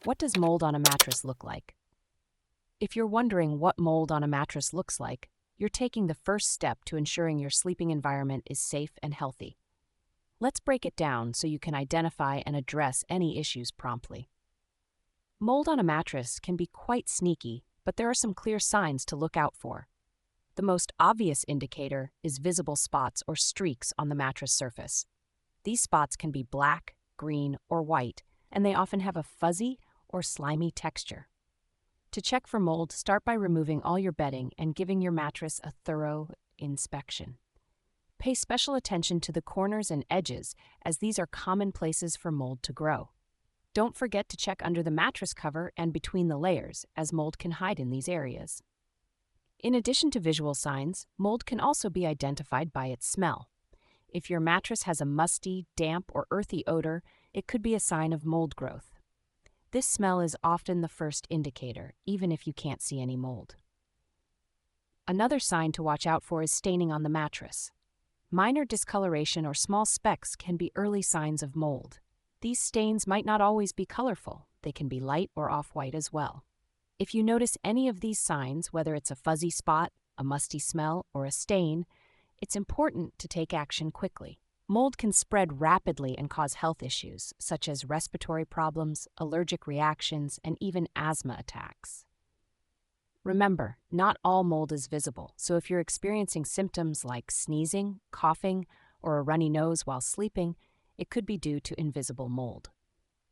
What does mold on a mattress look like? If you're wondering what mold on a mattress looks like, you're taking the first step to ensuring your sleeping environment is safe and healthy. Let's break it down so you can identify and address any issues promptly. Mold on a mattress can be quite sneaky, but there are some clear signs to look out for. The most obvious indicator is visible spots or streaks on the mattress surface. These spots can be black, green, or white, and they often have a fuzzy or slimy texture. To check for mold, start by removing all your bedding and giving your mattress a thorough inspection. Pay special attention to the corners and edges, as these are common places for mold to grow. Don't forget to check under the mattress cover and between the layers, as mold can hide in these areas. In addition to visual signs, mold can also be identified by its smell. If your mattress has a musty, damp, or earthy odor, it could be a sign of mold growth. This smell is often the first indicator, even if you can't see any mold. Another sign to watch out for is staining on the mattress. Minor discoloration or small specks can be early signs of mold. These stains might not always be colorful. They can be light or off-white as well. If you notice any of these signs, whether it's a fuzzy spot, a musty smell, or a stain, it's important to take action quickly. Mold can spread rapidly and cause health issues, such as respiratory problems, allergic reactions, and even asthma attacks. Remember, not all mold is visible, so if you're experiencing symptoms like sneezing, coughing, or a runny nose while sleeping, it could be due to invisible mold.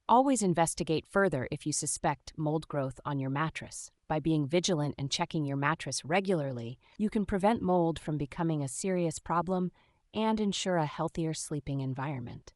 Always investigate further if you suspect mold growth on your mattress. By being vigilant and checking your mattress regularly, you can prevent mold from becoming a serious problem and ensure a healthier sleeping environment.